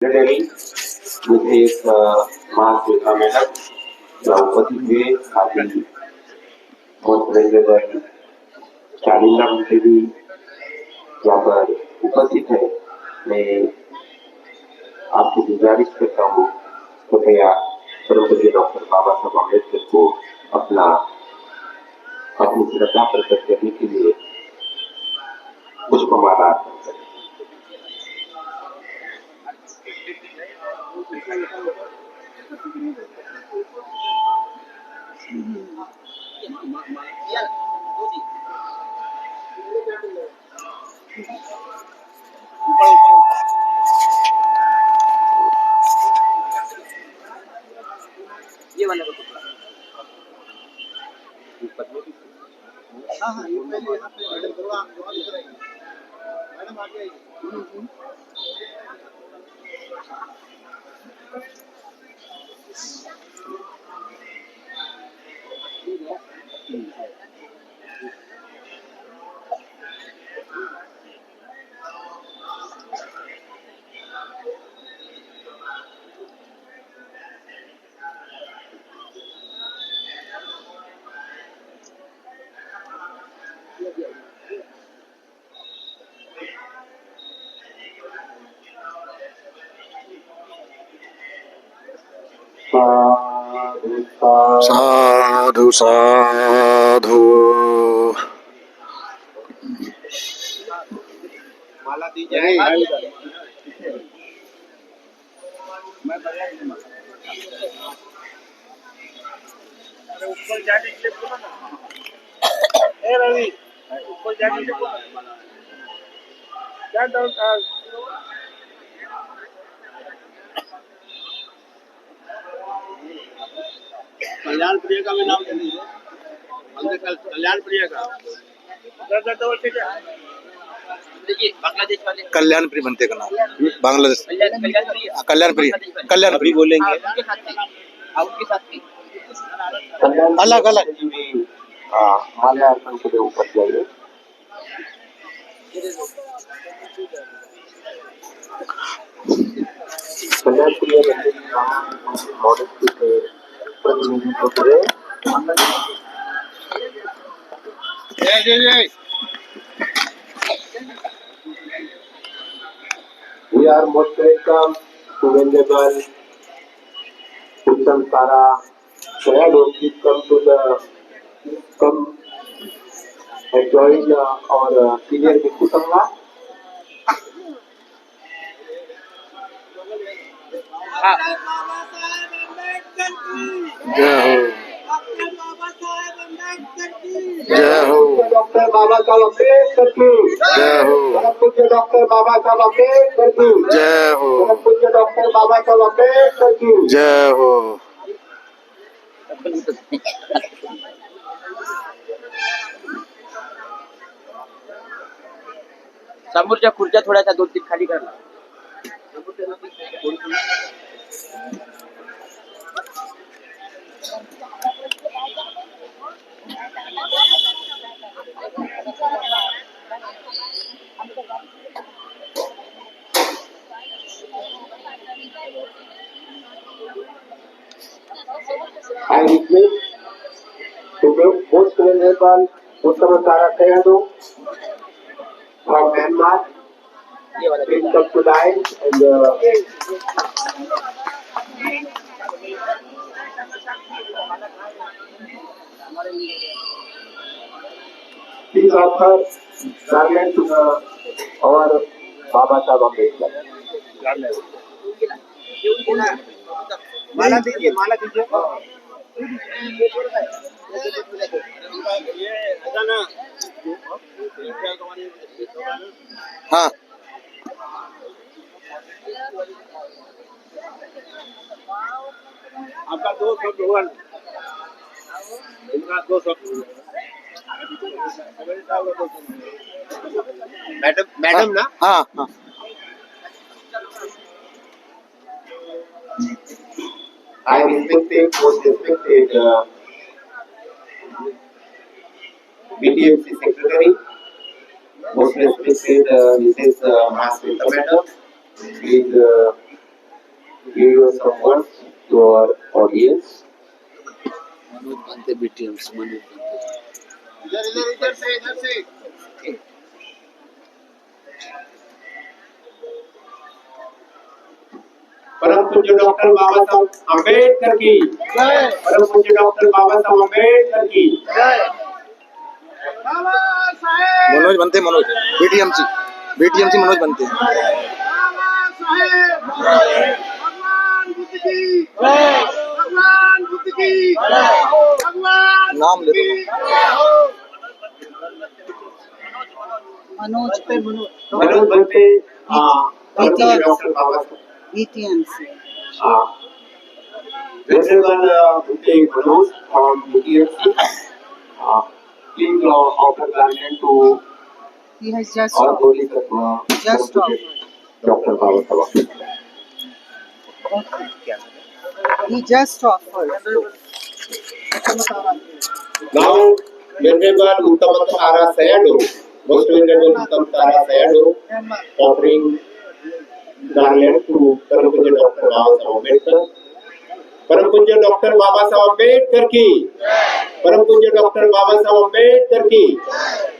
Secretary विधेयक महासभा मेळाव्यात या उपस्थित हुए साथी बहुत वैज्ञानिक शालीला मंत्री भी यहाँ पर उपस्थित है। मैं आपसे गुजारिश करता हूँ कृपया परमपूज्य डॉक्टर बाबा साहब अम्बेडकर को अपना अपनी श्रद्धा प्रकट करने के लिए पुष्पमाला अर्पण करें। ये वाला हाँ हाँ ये पहले यहाँ पे मैडम करवा मैडम आगे आइए। साधु साधु। माला दी जाए मैं ऊपर जाने के लिए बोला ना ए रवि ऊपर जाने के लिए बोला क्या डाउन कल्याण प्रिया का भी नाम दे दीजिए हमने कल कल्याण प्रिया का ठीक है देखिए बांग्लादेश वाले कल्याण प्रिय बनते का नाम बांग्लादेश कल्याण प्रिय बोलेंगे आपके साथ भी अलग अलग माल्यार्पण के लिए ऊपर जाइए। कल्याण प्रिय मॉडल के प्रतिनिधित्व करें। जय जय जय We are most welcome to Venerable Uttam Tara Sayadaw. Please come and join our senior Bhikkhu Sangha. जय हो डॉक्टर बाबा साहब अम्बेडकर की जय हो परम पूज्य डॉक्टर बाबा साहब अम्बेडकर की जय हो परम पूज्य डॉक्टर बाबा साहब अम्बेडकर की जय हो। समोरच्या खुर्च्या थोड्याशा 2-3 खाली करा I request to the most venerable Uttam Tara Sayadaw from Myanmar. Please come to line and please offer garland to our Baba Sahib Ambedkar. माला दीजिए हाँ आपका 200 हुआ इनका 200 मैडम ना हाँ हाँ I respected, most respected BTMC Secretary, most respected Mrs. Masweta Madam, please give you some words to our audience. Manoj बनते BTM से मनोज बनते इधर से परम पूज्य डॉक्टर बाबा साहब अम्बेडकर की जय। परम पूज्य डॉक्टर बाबा साहब अम्बेडकर की जय। बाबा साहेब मनोज बनते मनोज बीटीएमसी मनोज बनते बाबा साहेब भगवान बुद्ध की जय। भगवान बुद्ध की जय। भगवान नाम ले दो। मनोज मनोज बनते परम पूज्य डॉक्टर बाबा साहब BTMC Venerable Bhute Manoj from BTMC, please offer garland to he has just our holy just offered. Dr. Baba Saheb. He just offered. Now, Venerable Uttamata Ara Sayadaw, Most Venerable Uttamata Ara Sayadaw, offering garland to Param Pujya Dr. Baba Saheb Ambedkar. परम पूज्य doctor बाबा साहब अम्बेडकर की, परम पूज्य doctor बाबा साहब अम्बेडकर की,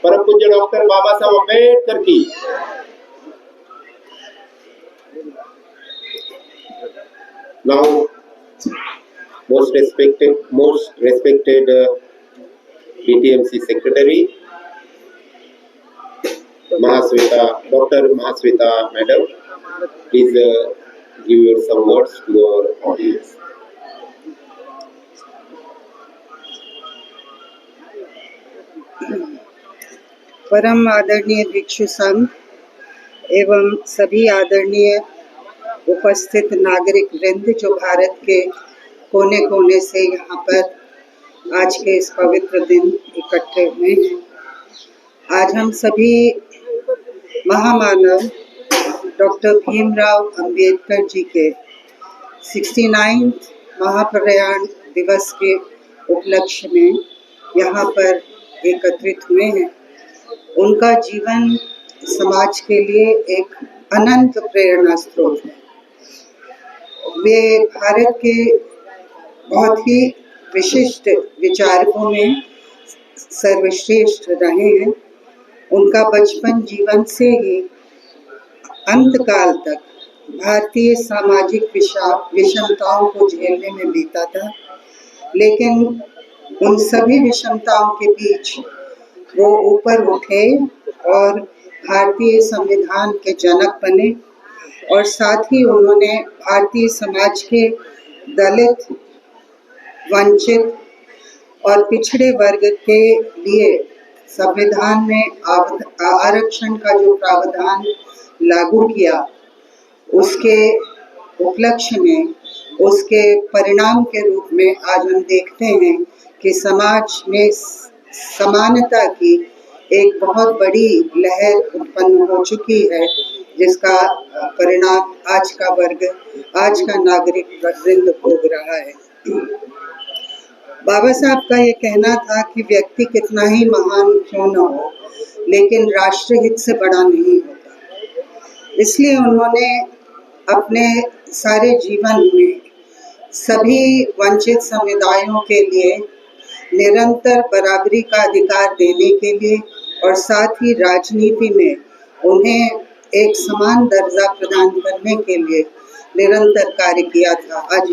परम पूज्य doctor बाबा साहब अम्बेडकर की। Now, most respected BTMC secretary, Mahasweta, Dr. Mahasweta Madam, please give your some words to our audience. परम आदरणीय भिक्षु संघ एवं सभी आदरणीय उपस्थित नागरिक वृंद जो भारत के कोने कोने से यहाँ पर आज के इस पवित्र दिन इकट्ठे हुए हैं। आज हम सभी महामानव डॉक्टर भीमराव अंबेडकर जी के 69th महाप्रयाण दिवस के उपलक्ष्य में यहाँ पर एकत्रित हुए हैं। उनका जीवन समाज के लिए एक अनंत प्रेरणा स्रोत है। वे भारत के बहुत ही विशिष्ट विचारकों में सर्वश्रेष्ठ रहे हैं। उनका बचपन जीवन से ही अंतकाल तक भारतीय सामाजिक विषमताओं को झेलने में बीता था, लेकिन उन सभी विषमताओं के बीच वो ऊपर उठे और भारतीय संविधान के जनक बने और साथ ही उन्होंने भारतीय समाज के दलित, वंचित और पिछड़े वर्ग के लिए संविधान में आरक्षण का जो प्रावधान लागू किया, उसके उपलक्ष्य में, उसके परिणाम के रूप में आज हम देखते हैं कि समाज में समानता की एक बहुत बड़ी लहर उत्पन्न हो चुकी है, जिसका परिणाम आज का वर्ग, आज का नागरिक वृंद भोग रहा है। बाबा साहब का ये कहना था कि व्यक्ति कितना ही महान क्यों न हो, लेकिन राष्ट्रहित से बड़ा नहीं होता। इसलिए उन्होंने अपने सारे जीवन में सभी वंचित समुदायों के लिए निरंतर बराबरी का अधिकार देने के लिए और साथ ही राजनीति में उन्हें एक समान दर्जा प्रदान करने के लिए निरंतर कार्य किया था। आज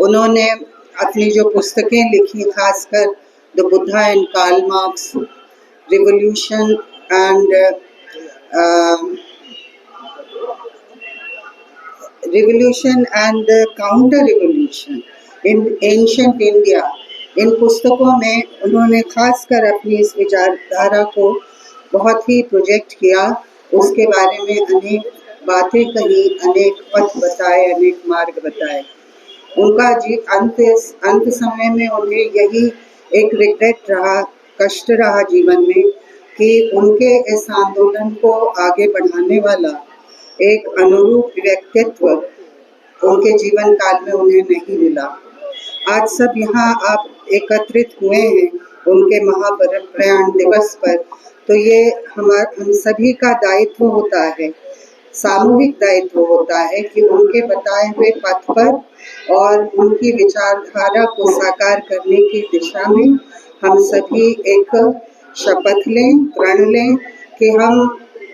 उन्होंने अपनी जो पुस्तकें लिखी, खासकर the Buddha and Karl Marx, revolution and counter revolution in ancient India, इन पुस्तकों में उन्होंने खासकर अपनी इस विचारधारा को बहुत ही प्रोजेक्ट किया। उसके बारे में अनेक बातें कही, अनेक पथ बताए, अनेक मार्ग बताए। उनका अंत समय में उन्हें यही एक रिग्रेट रहा, कष्ट रहा जीवन में कि उनके इस आंदोलन को आगे बढ़ाने वाला एक अनुरूप व्यक्तित्व उनके जीवन काल में उन्हें नहीं मिला। आज सब यहाँ आप एकत्रित हुए हैं उनके महाप्रयाण दिवस पर, तो ये हम सभी का दायित्व होता है सामूहिक दायित्व होता है कि उनके बताए हुए पथ पर और उनकी विचारधारा को साकार करने की दिशा में हम सभी एक शपथ लें, प्रण लें कि हम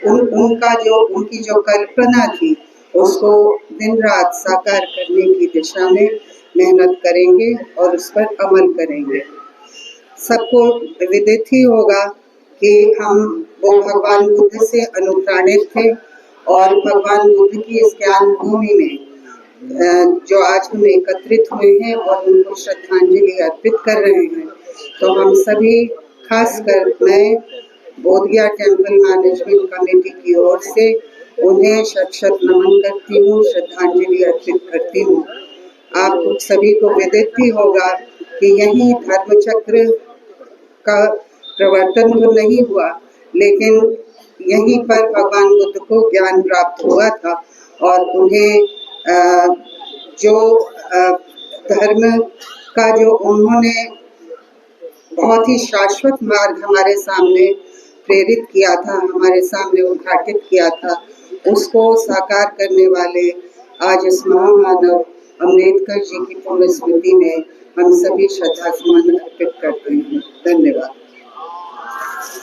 उनकी जो कल्पना थी उसको दिन रात साकार करने की दिशा में मेहनत करेंगे और उस पर अमल करेंगे। सबको विदित ही होगा कि वो भगवान बुद्ध से अनुप्राणित थे और भगवान बुद्ध की इस ज्ञान भूमि में जो आज हम एकत्रित हुए हैं और उनको श्रद्धांजलि अर्पित कर रहे हैं, तो हम सभी खासकर मैं बोधगया टेम्पल मैनेजमेंट कमेटी की ओर से उन्हें शत नमन करती हूँ, श्रद्धांजलि अर्पित करती हूँ। आप सभी को विदित भी होगा कि यही धर्म चक्र का प्रवर्तन तो नहीं हुआ, लेकिन यहीं पर भगवान बुद्ध को ज्ञान प्राप्त हुआ था और उन्हें जो धर्म का जो उन्होंने बहुत ही शाश्वत मार्ग हमारे सामने प्रेरित किया था, हमारे सामने उद्घाटित किया था, उसको साकार करने वाले आज इस महामानव अम्बेडकर जी की पुण्य स्मृति में हम सभी श्रद्धा सुमन अर्पित करते हैं। धन्यवाद।